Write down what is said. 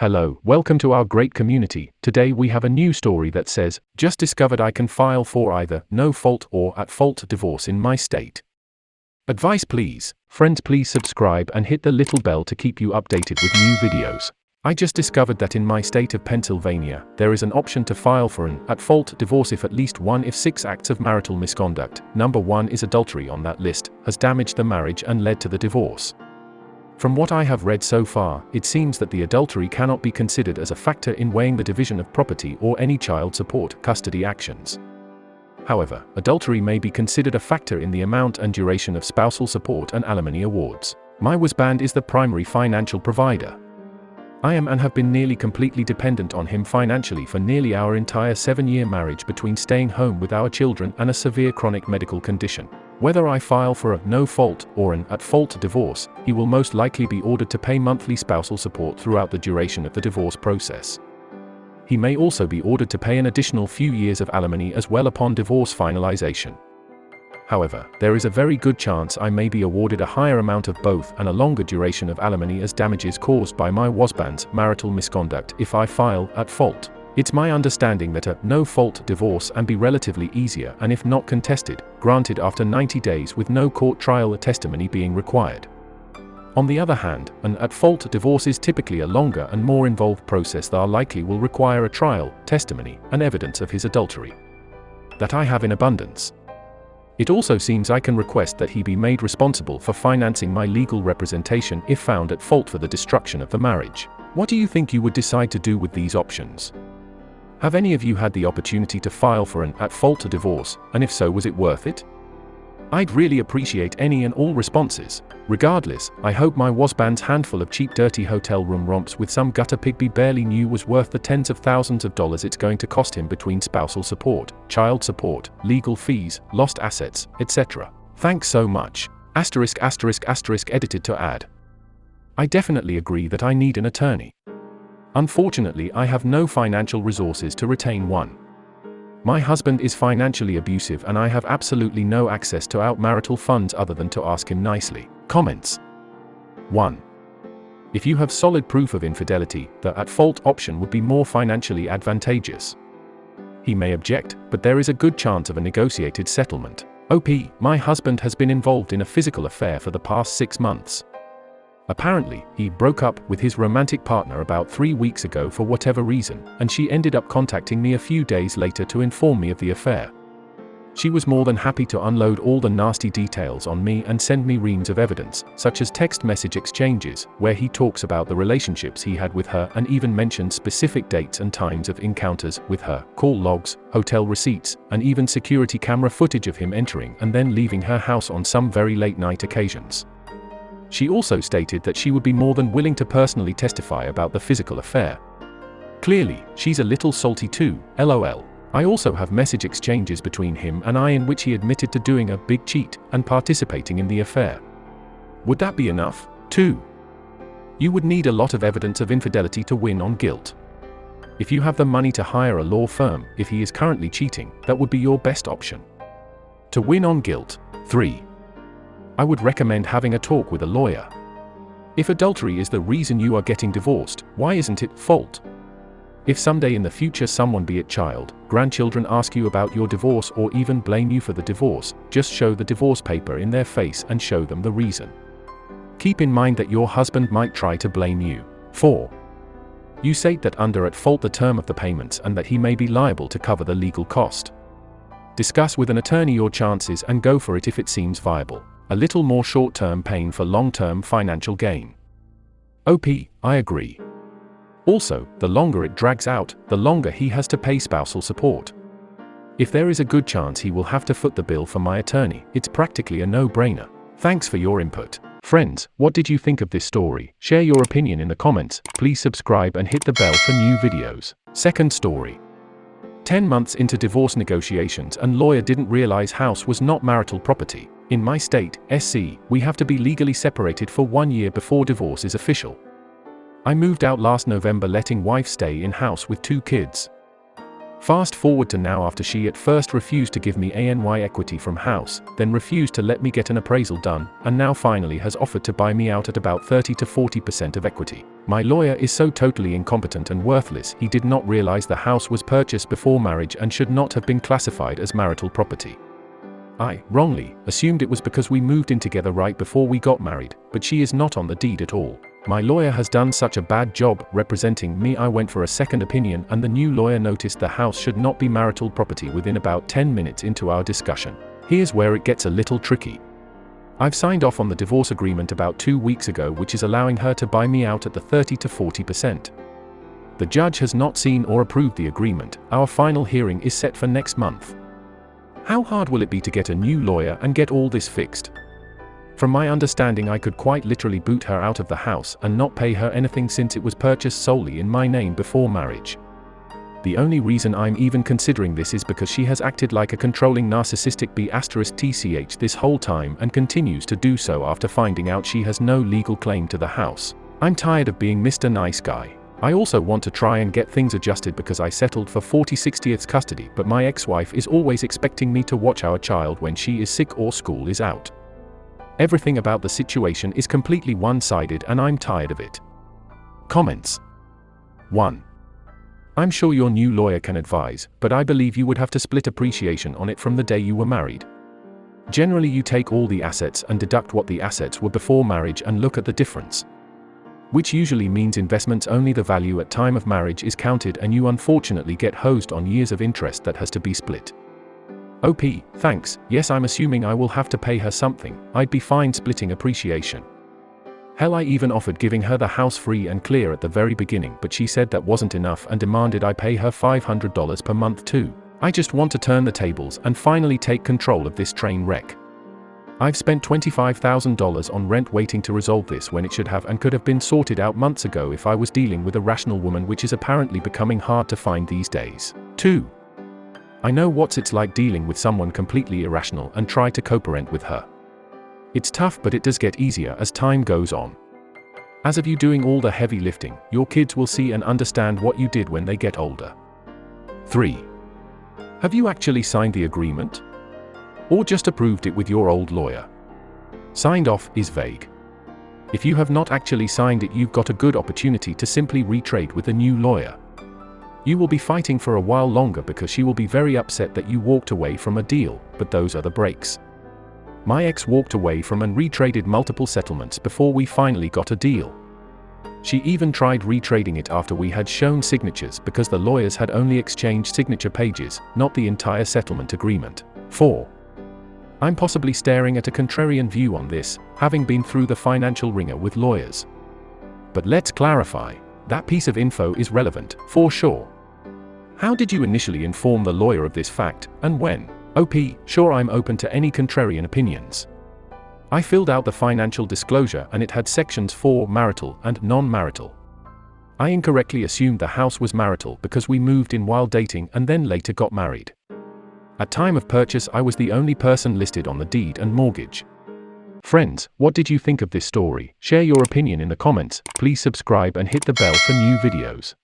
Hello, welcome to our great community. Today we have a new story that says, just discovered I can file for either no fault or at fault divorce in my state. Advice please. Friends, please subscribe and hit the little bell to keep you updated with new videos. I just discovered that in my state of Pennsylvania, there is an option to file for an at fault divorce if at least one if 6 acts of marital misconduct, number 1 is adultery on that list, has damaged the marriage and led to the divorce. From what I have read so far, it seems that the adultery cannot be considered as a factor in weighing the division of property or any child support custody actions. However, adultery may be considered a factor in the amount and duration of spousal support and alimony awards. My husband is the primary financial provider. I am and have been nearly completely dependent on him financially for nearly our entire 7-year marriage between staying home with our children and a severe chronic medical condition. Whether I file for a no-fault or an at-fault divorce, he will most likely be ordered to pay monthly spousal support throughout the duration of the divorce process. He may also be ordered to pay an additional few years of alimony as well upon divorce finalization. However, there is a very good chance I may be awarded a higher amount of both and a longer duration of alimony as damages caused by my husband's marital misconduct if I file at fault. It's my understanding that a no-fault divorce and be relatively easier and if not contested, granted after 90 days with no court trial or testimony being required. On the other hand, an at-fault divorce is typically a longer and more involved process that likely will require a trial, testimony, and evidence of his adultery. That I have in abundance. It also seems I can request that he be made responsible for financing my legal representation if found at fault for the destruction of the marriage. What do you think you would decide to do with these options? Have any of you had the opportunity to file for an at-fault divorce, and if so, was it worth it? I'd really appreciate any and all responses. Regardless, I hope my husband's handful of cheap dirty hotel room romps with some gutter pig he barely knew was worth the tens of thousands of dollars it's going to cost him between spousal support, child support, legal fees, lost assets, etc. Thanks so much. ****** edited to add. I definitely agree that I need an attorney. Unfortunately, I have no financial resources to retain one. My husband is financially abusive and I have absolutely no access to our marital funds other than to ask him nicely. Comments. 1. If you have solid proof of infidelity, the at-fault option would be more financially advantageous. He may object, but there is a good chance of a negotiated settlement. OP, my husband has been involved in a physical affair for the past 6 months. Apparently, he broke up with his romantic partner about 3 weeks ago for whatever reason, and she ended up contacting me a few days later to inform me of the affair. She was more than happy to unload all the nasty details on me and send me reams of evidence, such as text message exchanges, where he talks about the relationships he had with her and even mentions specific dates and times of encounters with her, call logs, hotel receipts, and even security camera footage of him entering and then leaving her house on some very late night occasions. She also stated that she would be more than willing to personally testify about the physical affair. Clearly, she's a little salty too, lol. I also have message exchanges between him and I in which he admitted to doing a big cheat and participating in the affair. Would that be enough? 2. You would need a lot of evidence of infidelity to win on guilt. If you have the money to hire a law firm, if he is currently cheating, that would be your best option. To win on guilt. 3. I would recommend having a talk with a lawyer. If adultery is the reason you are getting divorced, why isn't it fault? If someday in the future someone, be it child, grandchildren, ask you about your divorce or even blame you for the divorce, just show the divorce paper in their face and show them the reason. Keep in mind that your husband might try to blame you. 4. You state that under at fault the term of the payments and that he may be liable to cover the legal cost. Discuss with an attorney your chances and go for it if it seems viable. A little more short-term pain for long-term financial gain. OP, I agree. Also, the longer it drags out, the longer he has to pay spousal support. If there is a good chance he will have to foot the bill for my attorney, it's practically a no-brainer. Thanks for your input. Friends, what did you think of this story? Share your opinion in the comments, please subscribe and hit the bell for new videos. Second story. 10 months into divorce negotiations and lawyer didn't realize house was not marital property. In my state, SC, we have to be legally separated for 1 year before divorce is official. I moved out last November letting wife stay in house with 2 kids. Fast forward to now, after she at first refused to give me ANY equity from house, then refused to let me get an appraisal done, and now finally has offered to buy me out at about 30 to 40% of equity. My lawyer is so totally incompetent and worthless. He did not realize the house was purchased before marriage and should not have been classified as marital property. I, wrongly, assumed it was because we moved in together right before we got married, but she is not on the deed at all. My lawyer has done such a bad job representing me. I went for a second opinion, and the new lawyer noticed the house should not be marital property within about 10 minutes into our discussion. Here's where it gets a little tricky. I've signed off on the divorce agreement about 2 weeks ago, which is allowing her to buy me out at the 30 to 40%. The judge has not seen or approved the agreement. Our final hearing is set for next month. How hard will it be to get a new lawyer and get all this fixed? From my understanding, I could quite literally boot her out of the house and not pay her anything since it was purchased solely in my name before marriage. The only reason I'm even considering this is because she has acted like a controlling narcissistic B*TCH this whole time and continues to do so after finding out she has no legal claim to the house. I'm tired of being Mr. Nice Guy. I also want to try and get things adjusted because I settled for 40/60 custody, but my ex-wife is always expecting me to watch our child when she is sick or school is out. Everything about the situation is completely one-sided and I'm tired of it. Comments. 1. I'm sure your new lawyer can advise, but I believe you would have to split appreciation on it from the day you were married. Generally, you take all the assets and deduct what the assets were before marriage and look at the difference. Which usually means investments only. The value at time of marriage is counted, and you unfortunately get hosed on years of interest that has to be split. OP, thanks. Yes, I'm assuming I will have to pay her something. I'd be fine splitting appreciation. Hell, I even offered giving her the house free and clear at the very beginning, but she said that wasn't enough and demanded I pay her $500 per month too. I just want to turn the tables and finally take control of this train wreck. I've spent $25,000 on rent waiting to resolve this when it should have and could have been sorted out months ago if I was dealing with a rational woman, which is apparently becoming hard to find these days. 2. I know what it's like dealing with someone completely irrational and try to co-parent with her. It's tough, but it does get easier as time goes on. As of you doing all the heavy lifting, your kids will see and understand what you did when they get older. 3. Have you actually signed the agreement? Or just approved it with your old lawyer? Signed off is vague. If you have not actually signed it, you've got a good opportunity to simply retrade with a new lawyer. You will be fighting for a while longer because she will be very upset that you walked away from a deal, but those are the breaks. My ex walked away from and retraded multiple settlements before we finally got a deal. She even tried retrading it after we had shown signatures because the lawyers had only exchanged signature pages, not the entire settlement agreement. 4. I'm possibly staring at a contrarian view on this, having been through the financial ringer with lawyers. But let's clarify. That piece of info is relevant, for sure. How did you initially inform the lawyer of this fact, and when? OP, sure, I'm open to any contrarian opinions. I filled out the financial disclosure and it had sections for marital and non-marital. I incorrectly assumed the house was marital because we moved in while dating and then later got married. At time of purchase, I was the only person listed on the deed and mortgage. Friends, what did you think of this story? Share your opinion in the comments. Please subscribe and hit the bell for new videos.